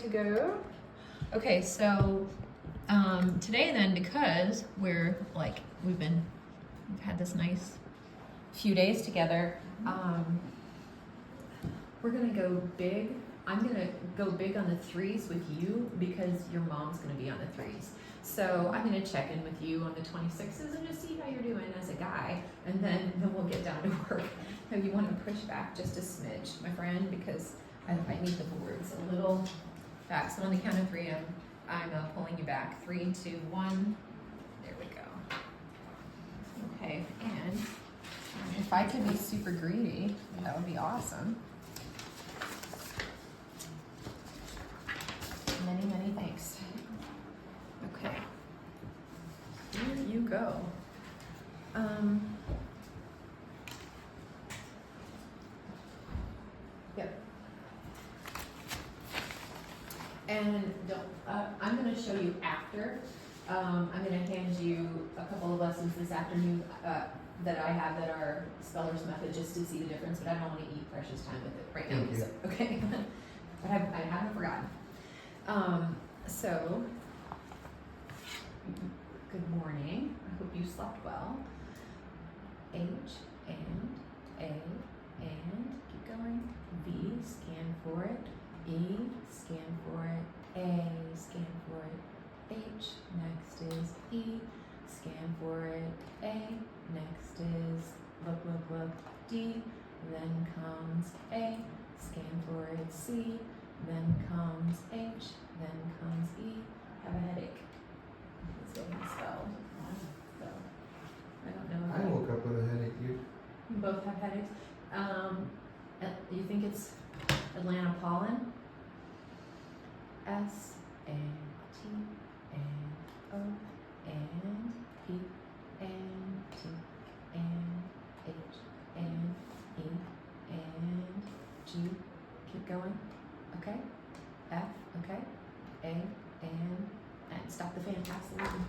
to go? Okay, so today then, because we've had this nice few days together, we're gonna go big. I'm gonna go big on the threes with you because your mom's gonna be on the threes. So I'm gonna check in with you on the 26s and just see how you're doing as a guy, and then we'll get down to work. So you want to push back just a smidge, my friend, because I need the boards a little back. So on the count of three, I'm pulling you back. 3, 2, 1. There we go. Okay, and if I could be super greedy, that would be awesome. Many, many thanks. Okay. Here you go. Yep. And I'm going to show you after. I'm going to hand you a couple of lessons this afternoon that I have that are Speller's Method, just to see the difference, but I don't want to eat precious time with it right now. Thank you. So, okay. But I haven't forgotten. So, good morning. I hope you slept well. H and A and keep going. V, scan for it. E, scan for it. A, scan for it. H, next is E, scan for it. A, next is look. D, then comes A, scan for it. C, then comes H, then comes E. Have a headache. It's getting spelled. So I don't know. I woke up with a headache. You both have headaches. You think it's Atlanta pollen? S and T and O and P and T and H and E and G. Keep going. Okay. F. Okay. A and stop the fan. Absolutely.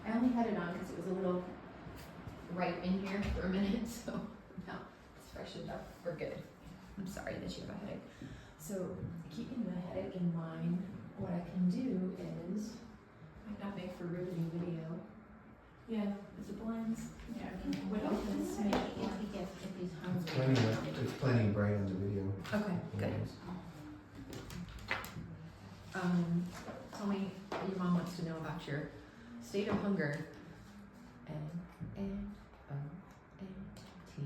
I only had it on because it was a little right in here for a minute, so now it's freshened up. We're good. I'm sorry that you have a headache. So keeping the headache in mind, what I can do is might not make for riveting video. Yeah, is it blends? Yeah. What else does make If he's hungry. it's plenty bright on the video. Okay, good. Tell me, your mom wants to know about your state of hunger. N O N T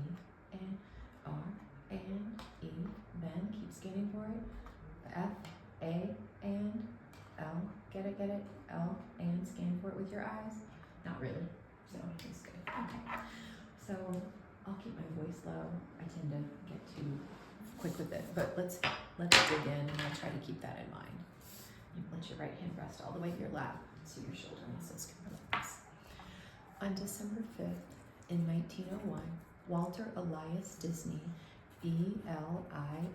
N R N E. Then keep scanning for it. F A and L. Get it? L and scan for it with your eyes. Not really. So it's good. Okay. So I'll keep my voice low. I tend to get too quick with it, but let's dig in, and I'll try to keep that in mind. You let your right hand rest all the way to your lap so your shoulder muscles can relax. On December 5th, in 1901, Walter Elias Disney, E-L-I-A-S,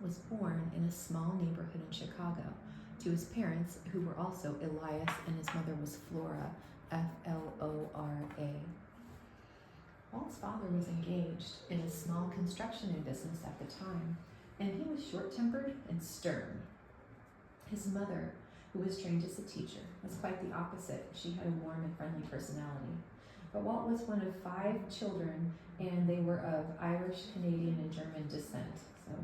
was born in a small neighborhood in Chicago to his parents, who were also Elias, and his mother was Flora, F-L-O-R-A. Walt's father was engaged in a small construction business at the time, and he was short-tempered and stern. His mother, who was trained as a teacher, was quite the opposite. She had a warm and friendly personality. But Walt was one of 5 children, and they were of Irish, Canadian, and German descent. So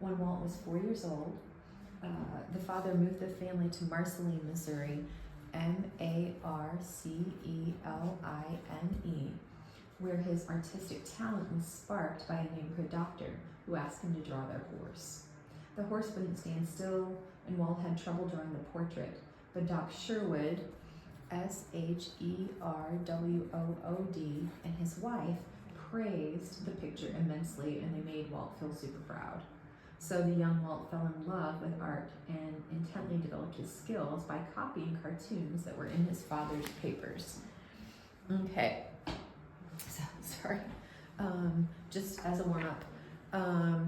when Walt was 4 years old, the father moved the family to Marceline, Missouri, M-A-R-C-E-L-I-N-E, where his artistic talent was sparked by a neighborhood doctor who asked him to draw their horse. The horse wouldn't stand still, and Walt had trouble drawing the portrait, but Doc Sherwood, S-H-E-R-W-O-O-D, and his wife praised the picture immensely, and they made Walt feel super proud. So the young Walt fell in love with art and intently developed his skills by copying cartoons that were in his father's papers. Okay, so sorry. Just as a warm-up,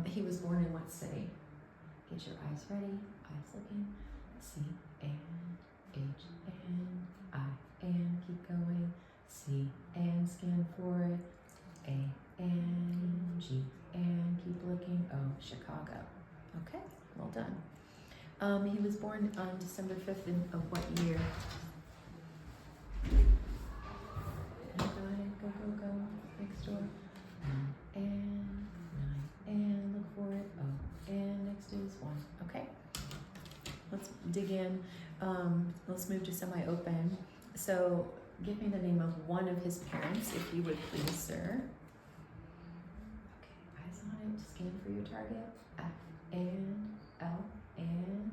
he was born in what city? Get your eyes ready, eyes looking. C and H and I and keep going. C and scan for it. A and G and keep looking. Oh, Chicago. Okay, Well done. He was born on December 5th of what year? Go ahead, go, go, go. Next door. And look for it. Oh, and next is 1. Okay. Let's dig in. Let's move to semi-open. So give me the name of one of his parents, if you would please, sir. Okay, eyes on it. Scan for your target. F and L and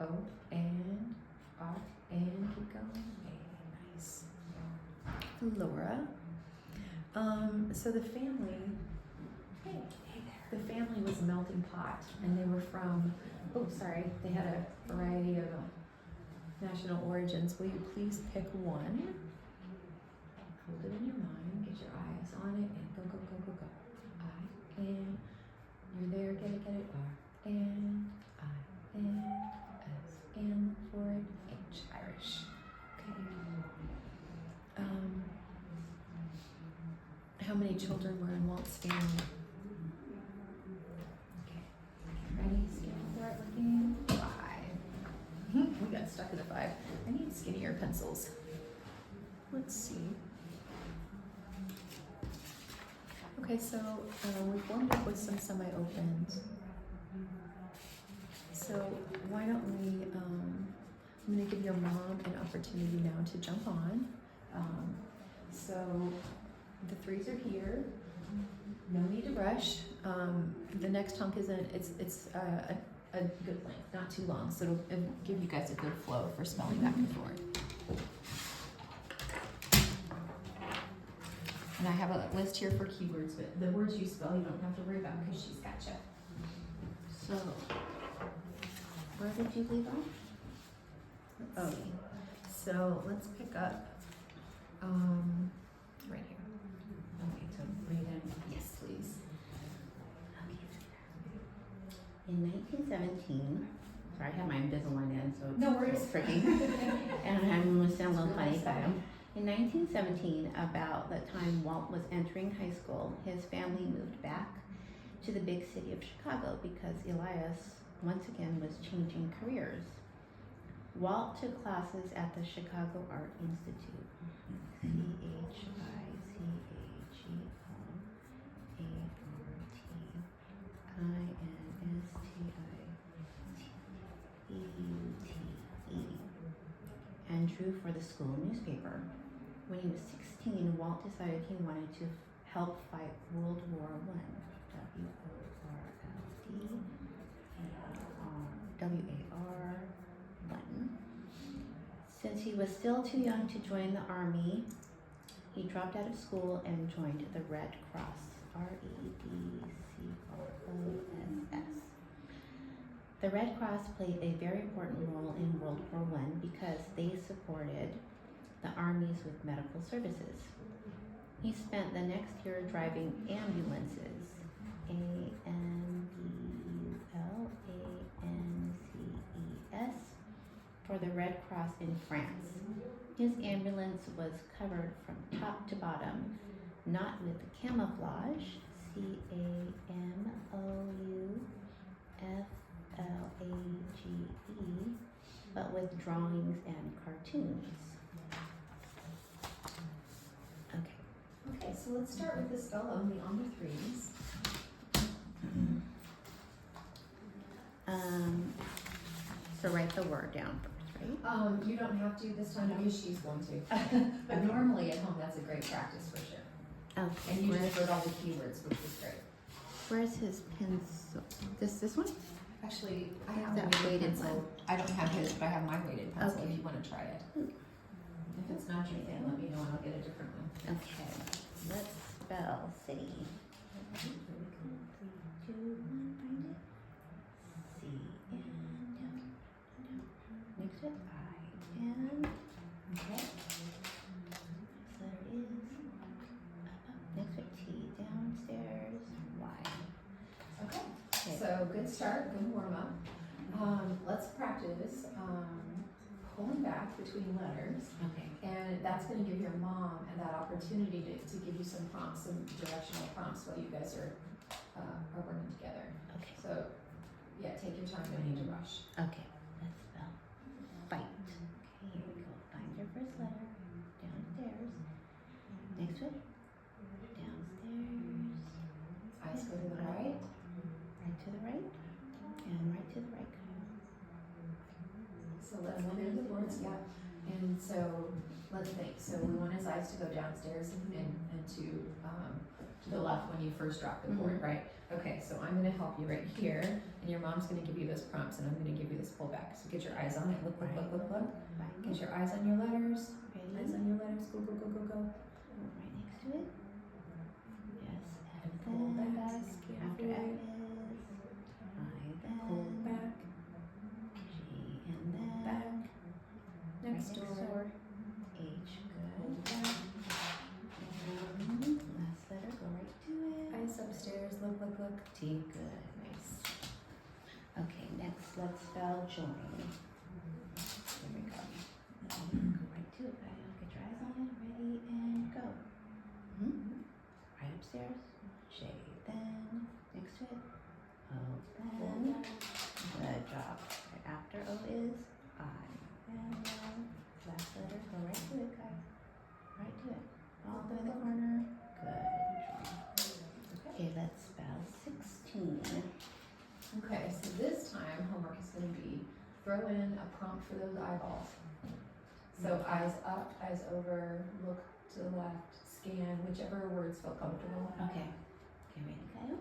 O and R and keep going. Okay, nice. Laura. So the family. Hey there. The family was a melting pot, and they were from. Oh, sorry. They had a variety of national origins. Will you please pick one? Hold it in your mind. Get your eyes on it, and go, go, go, go, go. I and you're there. Get it, get it. R and I and S and look for it. H. Irish. Okay. How many children were in Walt's family? Okay. Ready? Scan for it. Looking. 5. We got stuck in the 5. I need skinnier pencils. Let's see. Okay, so we've warmed up with some semi-opens. So why don't we, I'm going to give your mom an opportunity now to jump on. So the 3s are here. No need to rush. The next hunk isn't, it's a good length, not too long, so it'll give you guys a good flow for spelling back and forth. And I have a list here for keywords, but the words you spell you don't have to worry about because she's got you. So, where did you leave off? Let's see. So let's pick up right here. Okay, so read them. Yes, please. In 1917, sorry, I have my Invisalign in, so it's No worries. tricky. And I'm going to sound a little funny, but in 1917, about the time Walt was entering high school, his family moved back to the big city of Chicago because Elias, once again, was changing careers. Walt took classes at the Chicago Art Institute. CHICAGOARTINSTIEUTE, and drew for the school newspaper. When he was 16, Walt decided he wanted to help fight World War I. WORLD, Since he was still too young to join the army, he dropped out of school and joined the Red Cross, REDCROSS. The Red Cross played a very important role in World War I because they supported the armies with medical services. He spent the next year driving ambulances, AMBULANCES, for the Red Cross in France. His ambulance was covered from top to bottom, not with camouflage, CAMOUFLAGE, but with drawings and cartoons. Okay, so let's start with the spell only on the 3s. So write the word down first, right? You don't have to this time because she's going to. But normally at home, that's a great practice for sure. Okay. And you just wrote all the keywords, which is great. Where's his pencil? This one? Actually, I have That a weighted weighted pencil. one. I don't have his, but I have my weighted pencil Okay. if you want to try it. If it's not your thing, let me know and I'll get a different one. Okay. Let's spell city. 3, 2, 1, find it. C and down. Next to it, I and. Okay. So there is up. Next to it, T downstairs, Y. Okay. Okay. So good start, good warm up. Let's practice pulling back between letters. Okay. And that's going to give your mom that opportunity to give you some prompts, some directional prompts while you guys are working together. Okay. So Yeah, take your time, don't need to rush. Okay, let's spell fight. Okay, here we go. Find your first letter. Downstairs. Next to it. Downstairs. Eyes go to the right. Right to the right. And right to the right. So let's look at the words, yeah. And so let's think. So we want his eyes to go downstairs and to the left when you first drop the board, right? Okay, so I'm gonna help you right here, and your mom's gonna give you those prompts, and I'm gonna give you this pullback. So get your eyes on it. Look, look, look, look, look. Get your eyes on your letters. Ready? Eyes on your letters. Go, go, go, go, go. Right next to it. Yes, And and pull then back. after F is I, then Pull back. G, and then Back. right Next door. H, Pull good. back. And last letter, go right to it. Eyes upstairs. Look, look, look. T, good, nice. Okay, next let's spell join. Here we go. Go right to it, guys. Get your eyes on it. Ready and go. Right upstairs. J, then next to it. O, then. Good job. Right after O is I. And then last letter. Go right to it, guys. Right to it. All the way in the corner. Good. Okay, let's spell 16. Okay, so this time homework is going to be throw in a prompt for those eyeballs. So eyes up, eyes over, look to the left, scan, whichever words feel comfortable. Okay. Okay, ready to go?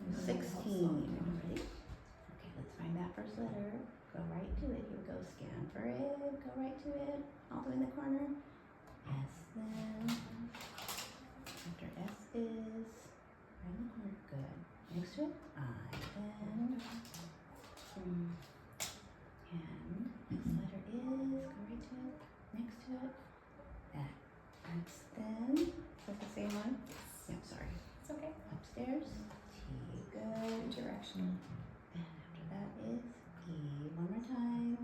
And then 16. help slow it down. Ready? Okay, let's find that first letter. Go right to it. Here we go. Scan for it. Go right to it. All the way in the corner. S then. After S is right in the corner. Good. Next to it. I then. And next letter is, go right to it. Next to it. X then. Is that the same one? Yep, sorry. It's okay. Upstairs. T, good. Directional. And after that is E. One more time.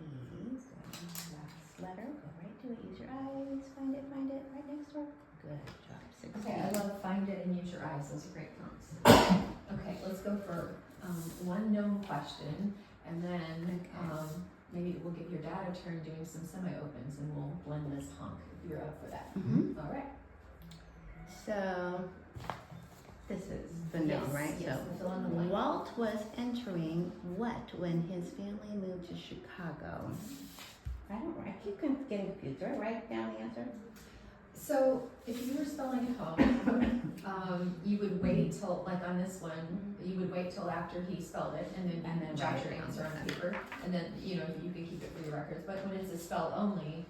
E, good. Last letter. Go right to it. Use your eyes. Find it. Find it. Right next door. Good job. 16. Okay, I love find it and use your eyes. Those are great prompts. Okay, let's go for one known question, and then maybe we'll give your dad a turn doing some semi-opens, and we'll blend this hunk if you're up for that. Mm-hmm. All right. So, this is the known, right? Yes, So, the fill in the blank. Walt was entering what when his family moved to Chicago? I keep getting confused. Do I write down the answer? So if you were spelling home, you would wait till, like on this one, you would wait till after he spelled it, and then jot write your it down. answer on paper, and then you can keep it for your records. But when it's a spell only,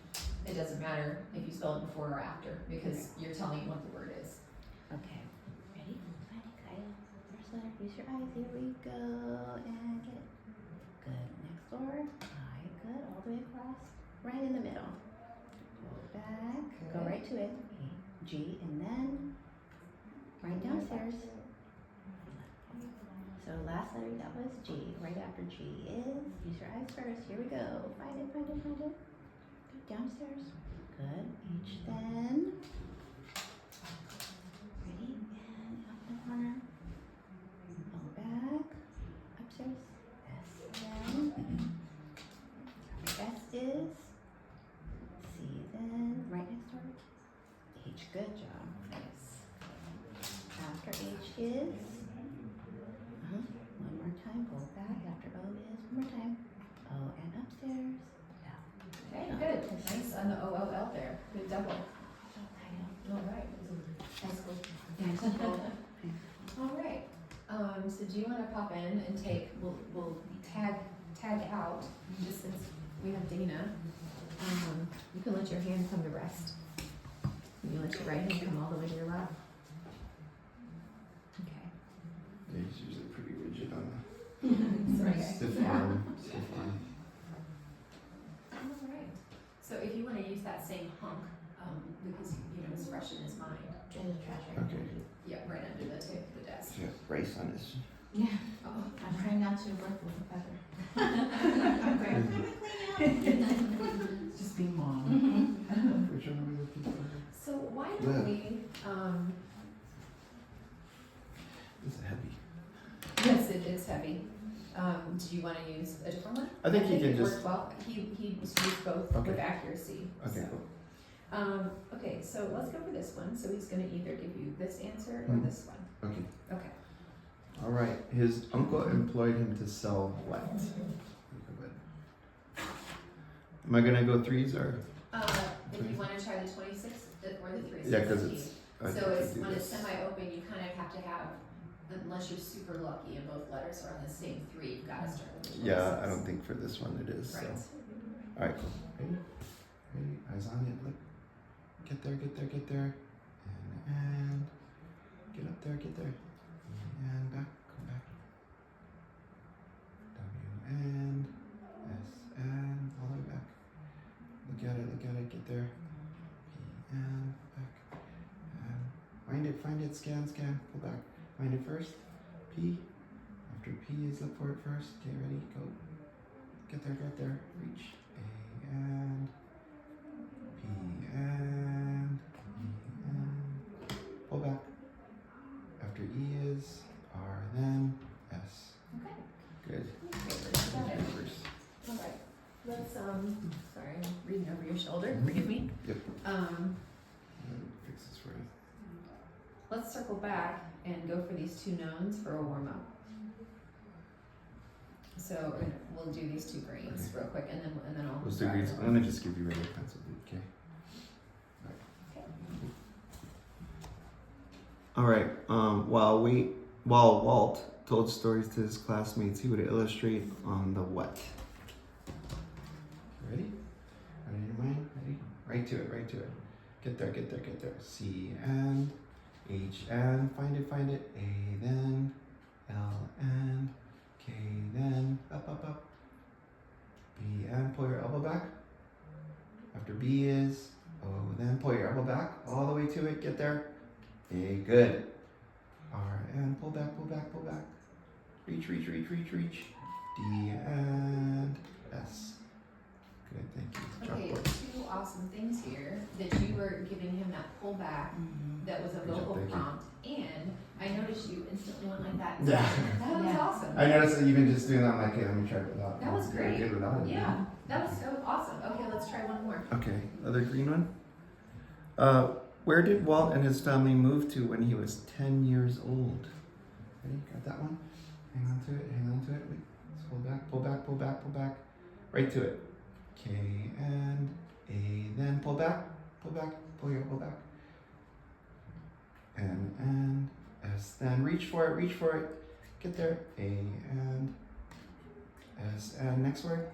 it doesn't matter if you spell it before or after, because you're telling what the word is. Okay. Ready? Find it, Kyle. First letter. Use your eyes. Here we go. And get it. Good. Next door. I. Good. All the way across. Right in the middle. Pull back. Go Good. right to it. G. And then right downstairs. So last letter that was G. Right after G is, use your eyes first. Here we go. Find it, find it, find it. Go downstairs. Good. H then. Ready? And up in the corner. Pull back. Upstairs. S then. S is C then. Right next door. H. Good job. Nice. After H is. One more time, pull back. After O is one more time. O and upstairs. Down. Okay, good. Nice on the OOL there. Good double. All right. All right. So do you want to pop in and take? We'll tag out just since we have Dana. You can let your hand come to rest. You let your right hand come all the way to your left. Okay. Yeah, he's usually pretty rigid on Sorry. stiff arm. Stiff arm. All right. So if you want to use that same hunk, because it's fresh in his mind. There's a trash right Okay. there. Yeah, right under the tip of the desk. He's got brace on his. Yeah. Oh, I'm trying not to work with a feather. Just be mom. Which one are we looking for? so why don't we? This is heavy. Yes, it is heavy. do you want to use a different one? I think you can it just. worked well. He used both Okay. with accuracy. Okay, so. cool. Okay, so let's go for this one. So he's going to either give you this answer or Hmm. this one. Okay. Okay. All right. His uncle employed him to sell what? Am I gonna go threes or? If you want to try the 26 or the 3. Yeah, because it's. I So think it's we do when it's this. semi-open, you kind of have to have, unless you're super lucky and both letters are on the same 3, you've got to start with the 26. Yeah, I don't think for this one it is. Right. So. All right, cool. Ready? Ready? Eyes on it. Look. Get there. Get there. Get there. And get up there. Get there. And back. Come back. W and S and all the way back. Look at it. Look at it. Get there. P and back. And find it. Find it. Scan. Scan. Pull back. Find it first. P. After P is look for it first. Okay, ready? Go. Get there. Get there. Reach. A and P and E and pull back. After E is R, then S. Okay. Good. Got it. First. All right. Let's sorry, I'm reading over your shoulder. Forgive me. Yep. Um, Fix this for you. let's circle back and go for these 2 knowns for a warm up. So we'll do these 2 greens real quick, and then I'll. What's the greens? I'm gonna just give you regular pencil, okay? All right. While Walt told stories to his classmates, he would illustrate on the what? Ready? Ready in your mind? Ready? Right to it. Right to it. Get there. Get there. Get there. C and H and find it. Find it. A then L and K then up. B and pull your elbow back. After B is O, then pull your elbow back all the way to it. Get there. A, good. R and pull back. Reach. D and S. Good, thank you. Okay, Chalkboard. 2 awesome things here that you were giving him that pullback that was a Good job, vocal thank you. prompt, and I noticed you instantly went like that. Yeah. That was awesome. I noticed that even just doing that, I'm like, okay, let me try it without. That was You're great. good without it. Yeah, that was so awesome. Okay, let's try one more. Okay, other green one. Where did Walt and his family move to when he was 10 years old? Ready? Got that one? Hang on to it. Wait. Let's pull back. Right to it. K and A, then pull back. Pull your elbow back. N and S, then reach for it. Get there. A and S, and next word.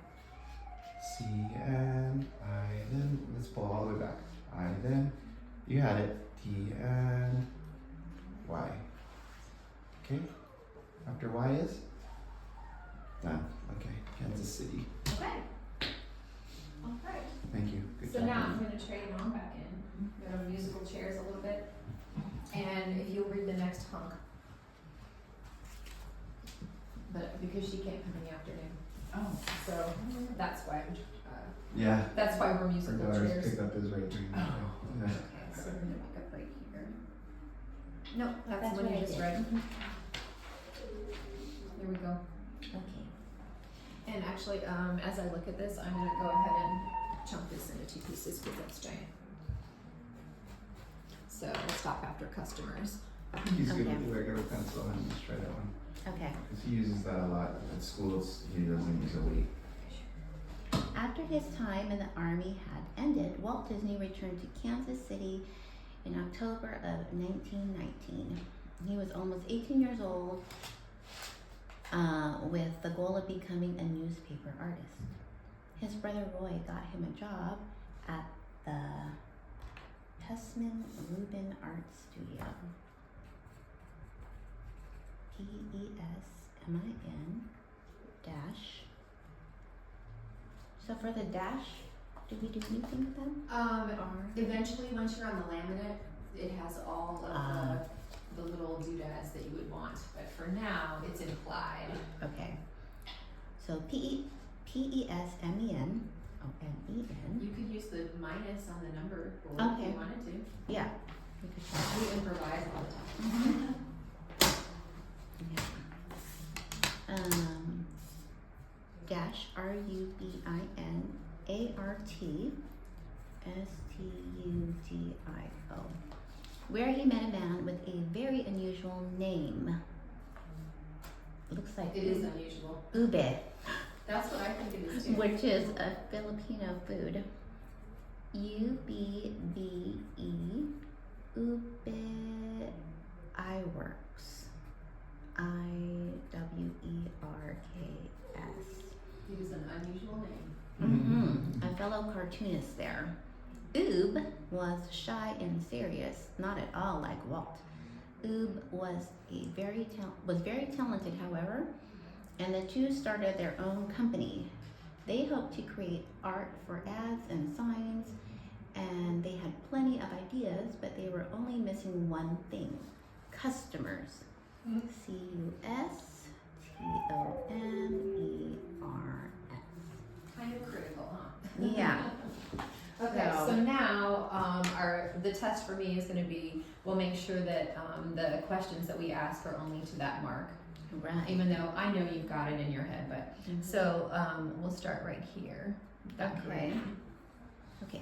C and I, then let's pull all the way back. I, then you had it. T and Y. Okay. After Y is done. Okay. Kansas City. Okay. All right. Thank you. Good So job. now I'm going to trade Mom back in. Go to musical chairs a little bit, and if you'll read the next hunk. But because she can't come in the afternoon, so that's why Yeah. that's why we're Our musical daughters chairs. picked up his right green. Yeah. Okay, so we're gonna make a break here. No, that's That's what what you I just did. read. There we go. Okay. And actually, as I look at this, I'm gonna go ahead and chunk this into 2 pieces because that's giant. So we'll stop after customers. I think he's good Okay. with the regular pencil and just try that one. Okay. Because he uses that a lot at schools. He doesn't use a weight. After his time in the Army had ended, Walt Disney returned to Kansas City in October of 1919. He was almost 18 years old with the goal of becoming a newspaper artist. His brother Roy got him a job at the Tessman Rubin Art Studio. P-E-S-M-I-N dash. So for the dash, do we do anything with them? Eventually, once you're on the laminate, it has all of the little doodads that you would want. But for now, it's implied. Okay. So P-E-S-M-E-N, O-N-E-N. You could use the minus on the number board if Okay. you wanted to. Yeah. We could try. We improvise all the time. Yeah. dash RUBINARTSTUDIO, where he met a man with a very unusual name. Looks like It is unusual. ube, That's what I think it is too. which is a Filipino food. UBBE, ube, iWorks, IWERKS. It is an unusual name. Mm-hmm. A fellow cartoonist there. Oob was shy and serious, not at all like Walt. Oob was very talented, however, and the two started their own company. They hoped to create art for ads and signs, and they had plenty of ideas, but they were only missing one thing: customers. CUSTOMERS. Kind of critical, huh? Yeah. Okay, So- so now the test for me is going to be, we'll make sure that the questions that we ask are only to that mark, Right. even though I know you've got it in your head. But so we'll start right here. Okay. Okay.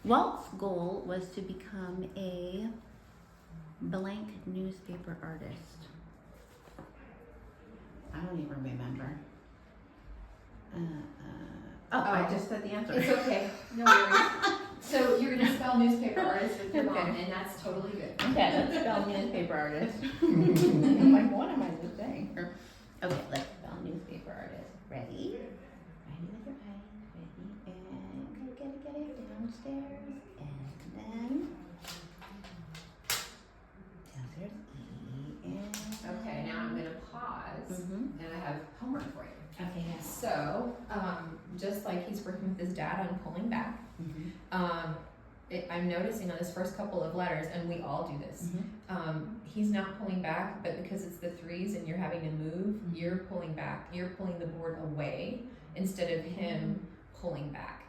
Walt's goal was to become a blank newspaper artist. I don't even remember. I just said the answer. It's okay, no worries. So you're going to spell newspaper artist with your mom, Okay. and that's totally good. Okay, let's spell newspaper artist. I'm like, what am I saying? Okay, let's spell newspaper artist. Ready? Ready with your eyes. Ready, and get it downstairs, and then downstairs. And Okay, now I'm going to pause, Mm-hmm. and I have homework for you. Okay. Yes. So, just like he's working with his dad on pulling back, Mm-hmm. I'm noticing on his first couple of letters, and we all do this, he's not pulling back, but because it's the threes and you're having to move, you're pulling back. You're pulling the board away instead of him pulling back.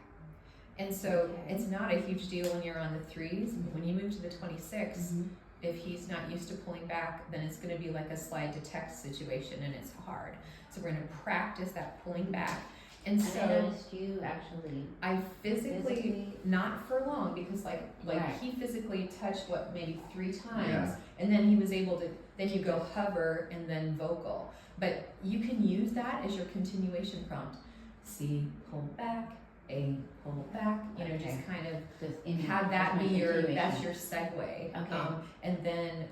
And so Okay. it's not a huge deal when you're on the threes, but when you move to the 26, Mm-hmm. if he's not used to pulling back, then it's going to be like a slide to text situation, and it's hard. So we're going to practice that pulling back. And And I so noticed you actually I physically, not for long, because like Right. he physically touched maybe 3 times, Yeah. and then he was able to, then you go hover and then vocal. But you can use that as your continuation prompt. C, pull back, A, pull back, Okay. just kind of just in have that be that's continuation. your segue. Okay. And then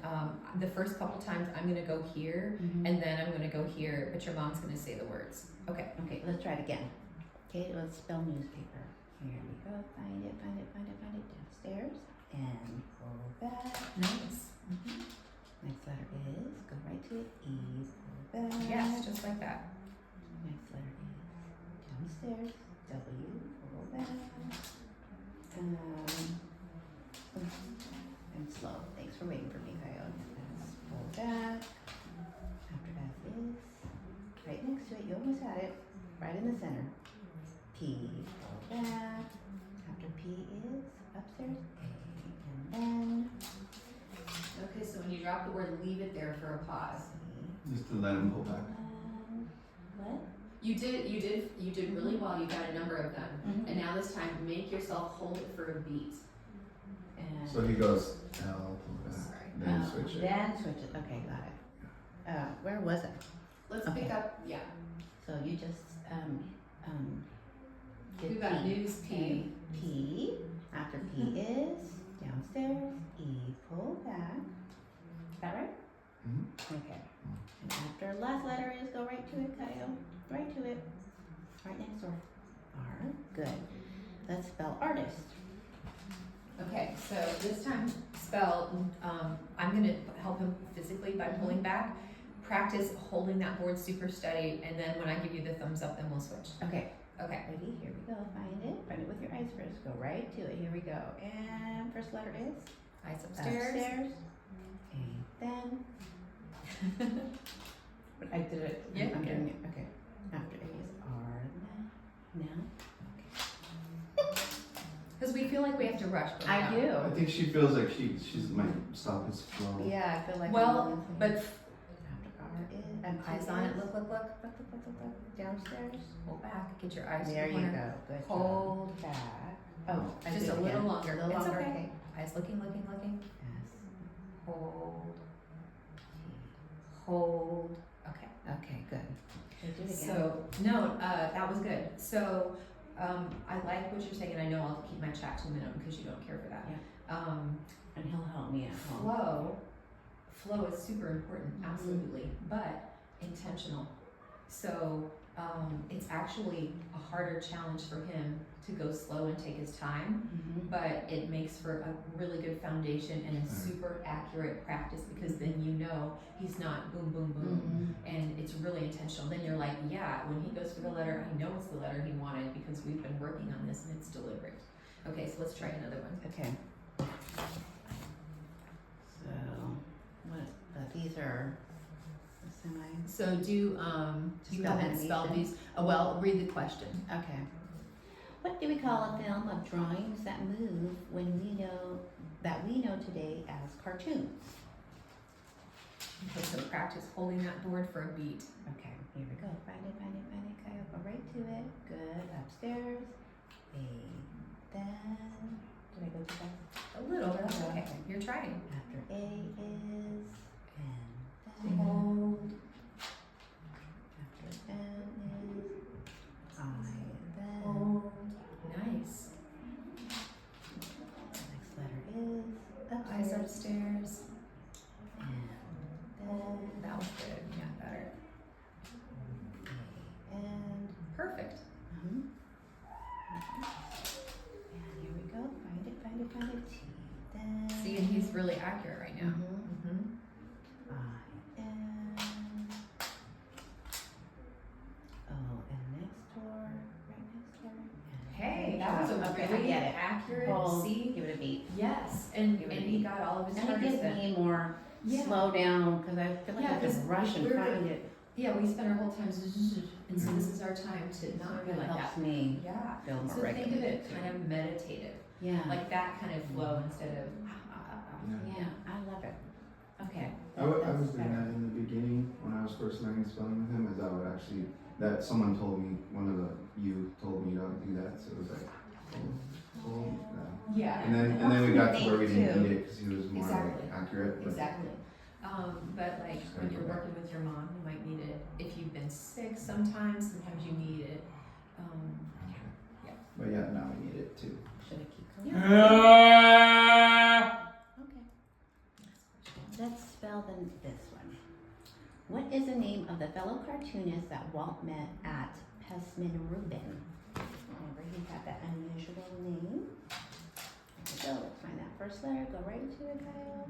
the first couple times I'm gonna go here, Mhm. and then I'm gonna go here, but your mom's gonna say the words. Okay. Okay, let's try it again. Okay, let's spell newspaper. Here we go. Find it downstairs and pull back. Nice. Next letter is, go right to it, E, pull back. Yes, just like that. Next letter is downstairs, W, pull back. I'm slow. Thanks for waiting for me, Coyote. S, pull back. After S is right next to it. You almost had it. Right in the center. P, pull back. After P is upstairs, A, and then Okay, so when you drop the word, leave it there for a pause. Just to let him pull back. What? You did really well. You got a number of them, Mhm. and now this time, make yourself hold it for a beat. And So he goes L, pull back, Sorry. then switch it. Then switch it. Okay, got it. Where was I? Let's Okay. pick up. Yeah, So you just did we've got P. news P. P. After P is downstairs. E, pull back. Is that right? Mhm. Okay. And after last letter is go right to it, Kyle. Right to it. Right next door. R. Good. Let's spell artist. Okay, so this time spell. I'm gonna help him physically by pulling back. Practice holding that board super steady, and then when I give you the thumbs up, then we'll switch. Okay. Okay. Ready? Here we go. Find it. Find it with your eyes first. Go right to it. Here we go. And first letter is Eyes upstairs. upstairs. And then. But I did it. Yeah, I'm yeah. doing it. Okay. After A is R. Now. Because we feel like we have to rush. but I no. do. I think she feels like she might stop his flow. Yeah, I feel like. Well, I'm but after R is Eyes on it. Look. Downstairs. Hold back. Get your eyes to There the you corner. go. Good job. Hold back. Oh, I Just did a it little again. longer. A little It's longer. okay. Okay. Eyes looking. Yes. Hold. Hold. Okay. Okay, good. Okay, do it again. So, no, that was good. So, I like what you're saying, and I know I'll keep my chat to a minute because you don't care for that. And he'll help me at home. Flow is super important, absolutely, but intentional. So, it's actually a harder challenge for him to go slow and take his time, but it makes for a really good foundation and a super accurate practice because then you know he's not boom, boom, boom, and it's really intentional. Then you're like, yeah, when he goes for the letter, I know it's the letter he wanted because we've been working on this and it's deliberate. Okay, so let's try another one. Okay. So, these are the semi. So do, Just you spell haven't spelled animation. these, well, read the question. Okay. What do we call a film of drawings that move when we know today as cartoons? Okay, so practice holding that board for a beat. Okay, here we go. Find it, Kyle. Go right to it. Good. Upstairs. Then, did I go too fast? A little, but that's okay. You're trying. After A is and then. Hold. After N is I, then. Hold. Nice. Next letter is Eyes upstairs. upstairs. And Hold. then That was good. Yeah, better. A, and. Perfect. And here we go. Find it. T, then. See, and he's really accurate right now. I, N. Oh, and next door. Right next door. And Hey, good that was job. a Okay, I really get it. accurate. Hold, See? give it a beat. Yes, and Give it a he beat. got all of his And it targets gives then. me more Yeah. slow down because I feel like Yeah, I have to 'cause rush and we're- find it. Yeah, we spend our whole time, and so this is our time to not be It like helps that. me Yeah. feel more So think of it regulated. kind of meditative, Yeah. like that kind of flow instead of. Yeah, I love it. Okay. I was That's doing better. that in the beginning when I was first learning spelling with him. Is I would actually that someone told me you told me to do that, so it was like, Yeah. and then we got to where we Too. didn't need it because he was more Exactly. like accurate. But Exactly. But like when you're working with your mom, you might need it. If you've been sick, sometimes you need it. But yeah, now we need it too. Should I keep going? Yeah. Okay. Let's spell this one. What is the name of the fellow cartoonist that Walt met at Pesman Rubin? Remember, he had that unusual name. There we go. Let's find that first letter. Go right to it, Kyle.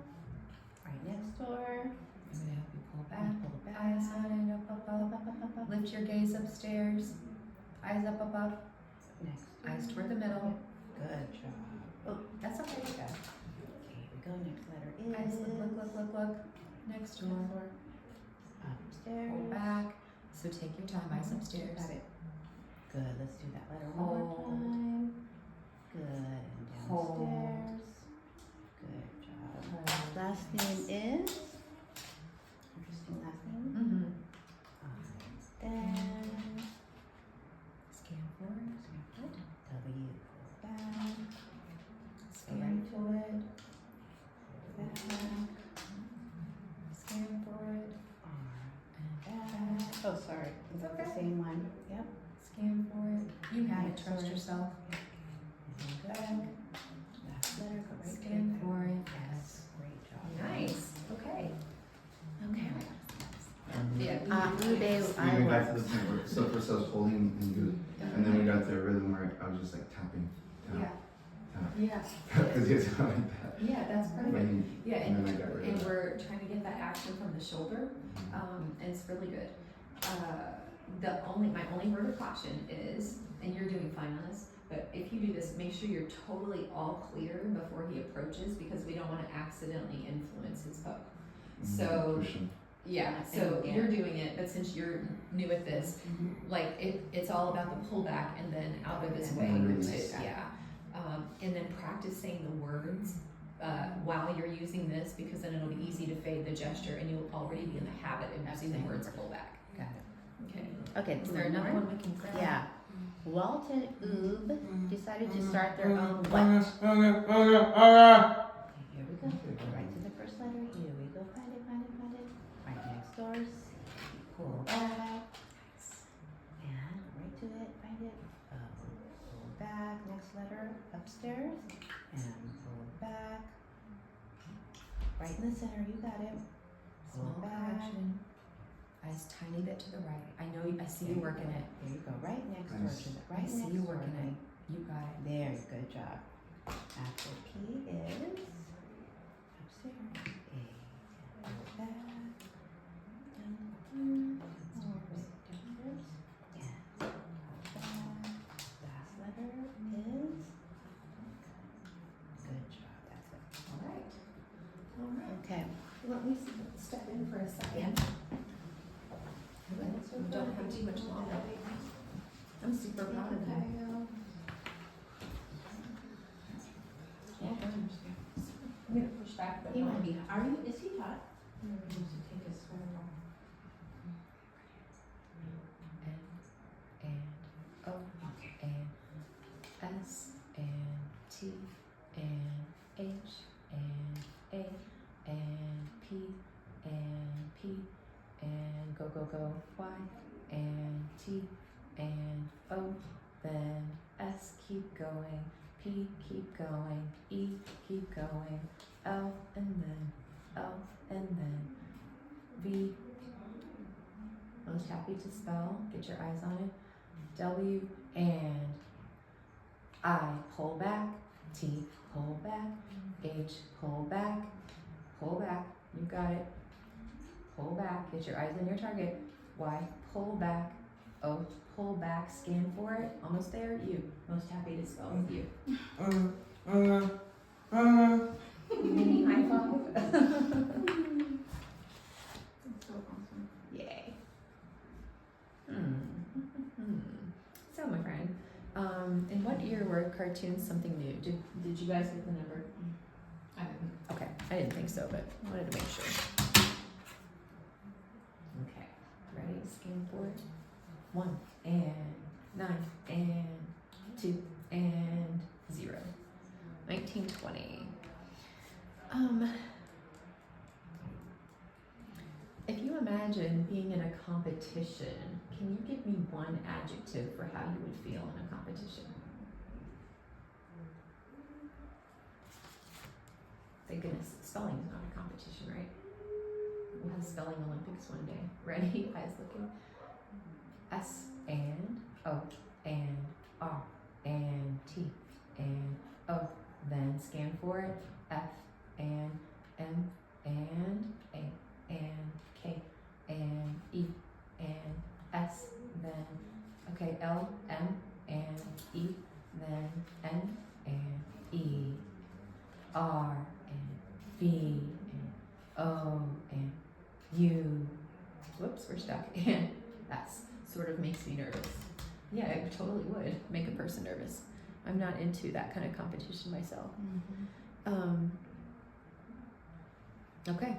Right next door. I'm gonna help you pull back. Pull back. Eyes on and up. Lift your gaze upstairs. Eyes up. Next. Eyes toward the middle. Good job. Oh, That's okay. okay. Here we go. Next letter is. Eyes look. Next door. Upstairs. Pull back. So take your time. Eyes upstairs. Got it. Good. Let's do that letter one more Hold. time. Good. And Hold. downstairs. Good job. Hold. Last name is. Interesting last name. Mm-hmm. Then Scan forward. W. Pull back. Scan forward. Back. Scan forward. R. And back. Oh, sorry. Is that the Okay. same one? Yep. Scan forward. You have it. Trust Sorry. yourself. And back. Last letter. Go right Scan to it. forward. Yes. Great job. Nice. Okay. Okay. Yeah. Ube, We I even got work. to the point where so first I was holding and good, and then we got to a rhythm where I was just like tapping, Yeah. tap, Yeah. because he was going like that. Yeah. That's But perfect. he, Yeah, and then I got rid and of that. we're trying to get that action from the shoulder, and it's really good. My only word of caution is, and you're doing fine on this, but if you do this, make sure you're totally all clear before he approaches because we don't want to accidentally influence his hook. So Push him. yeah, so Yeah. you're doing it, but since you're new at this, like it's all about the pullback and then out of his way. And to- release. yeah, and then practice saying the words while you're using this, because then it'll be easy to fade the gesture and you'll already be in the habit of using the words pull back. Got it. Okay. Okay, Is there another one we can grab? Yeah. Walt and Oob decided to start their own what? Here we go. Right to the first letter. Here we go. Find it, find it, find it. Right next door. Pull back. And right to it. Find it. Pull back. Next letter. Upstairs. And pull back. Right in the center. You got it. Pull Small back. correction. Eyes tiny bit to the right. I know. I see you working it. There you go. Right next door Nice. to the I right see next you door. working it. You got it. There, good job. After P is upstairs. A, pull back. And forward downwards. And pull back. Last letter is. Good job. That's it. All right. All right. Okay. Let me step in for a second. We don't have too much longer. I'm super proud of you. Yeah. I'm gonna push back the He might mic. be. Are you? Is he hot? And O and S and T and H and A and P and go Y and T and O, then S keep going, P keep going, E keep going, L and then V. Most happy to spell, get your eyes on it. W and I pull back, T pull back, H pull back, you got it. Pull back, get your eyes on your target. Y pull back, O pull back, scan for it. Almost there, U. Most happy to spell with you. Mini high five. Yay. So, my friend, in what year were cartoons something new? Did you guys get the number? I didn't. Okay, I didn't think so, but I wanted to make sure. Okay, ready? Scan forward. 1 and 9 and 2 and 0. 1920. If you imagine being in a competition, can you give me one adjective for how you would feel in a competition? Thank goodness, spelling is not a competition, right? We'll have spelling Olympics one day. Ready? Eyes looking. S and O and R and T and O. Then scan for it. F and M and A and K and E and S. Then okay, L, M and E. Then N and E, R and V and O and U. Whoops, we're stuck. And S sort of makes me nervous. Yeah, it totally would make a person nervous. I'm not into that kind of competition myself. Okay.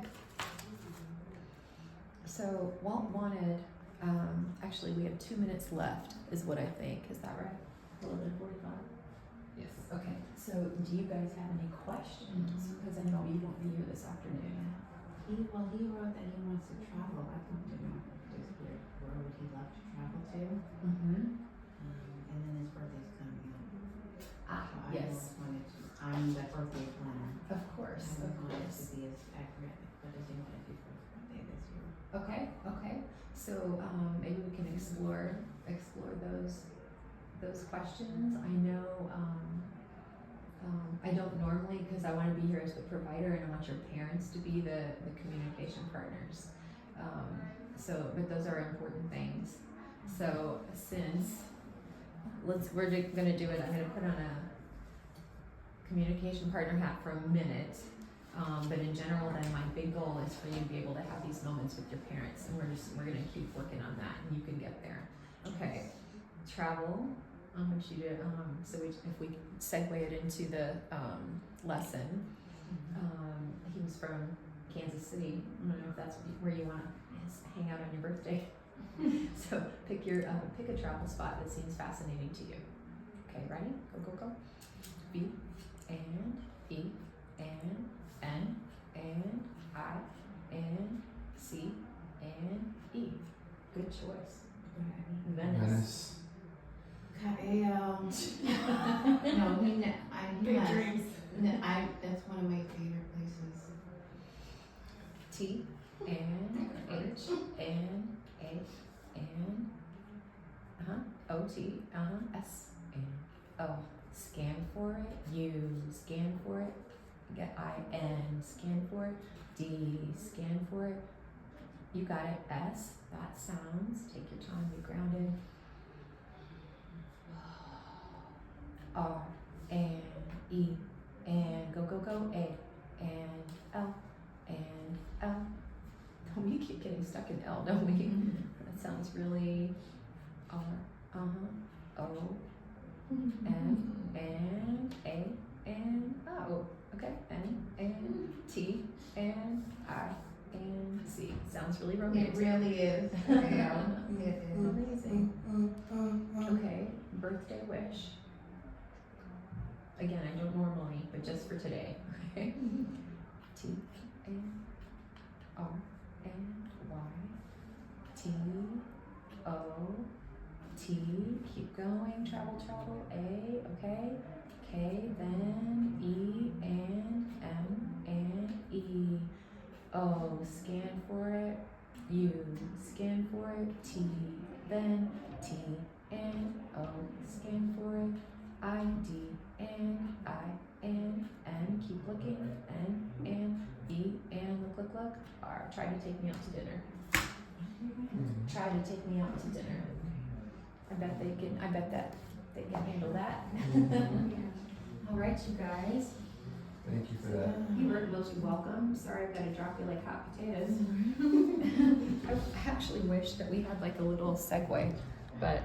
So Walt wanted, actually we have 2 minutes left is what I think. Is that right? 11:45? Yes. Okay. So do you guys have any questions? Because I know you won't be here this afternoon. He wrote that he wants to travel. I want to know just where would he love to travel to? Mm-hmm. And then his birthday's coming up. Ah, So yes. I just wanted to. I'm the birthday planner. Of course, I of don't want it to course. be as accurate, but I do want to do for his birthday this year. Okay, okay. So maybe we can explore those questions. I know I don't normally, because I want to be here as the provider and I want your parents to be the communication partners. But those are important things. So since we're gonna do it, I'm gonna put on a communication partner hat for a minute. But in general, then my big goal is for you to be able to have these moments with your parents, and we're gonna keep working on that, and you can get there. Okay, travel. I want you to if we segue it into the lesson. He was from Kansas City. I don't know if that's where you want to hang out on your birthday. So pick a travel spot that seems fascinating to you. Okay, ready? Go. B and E and N and I and C and E. Good choice. Venice. K-A-L. No, Big dreams. that's one of my favorite places. T and H and A and O-T S and O. Scan for it. U. Scan for it. Get I-N. Scan for it. D. Scan for it. You got it. S. That sounds. Take your time. Be grounded. R and E and go. A and L and L. Oh, we keep getting stuck in L, don't we? That sounds really R. O N and A and O. Okay. N and T and I and C. Sounds really It romantic. really is. Yeah, it is. Amazing. Okay, birthday wish. Again, I don't normally, but just for today. Okay. T and R and Y. T O T. Keep going. Travel. A. Okay. K. Then E and M and E. O. Scan for it. U. Scan for it. T. Then T and O. Scan for it. I. D and I and N. Keep looking. N and E and look. R. Try to take me out to dinner. Try to take me out to dinner. I bet that they can handle that. All right, you guys. Thank you for that. You were most welcome. Sorry, I've got to drop you like hot potatoes. I actually wish that we had like a little segue, but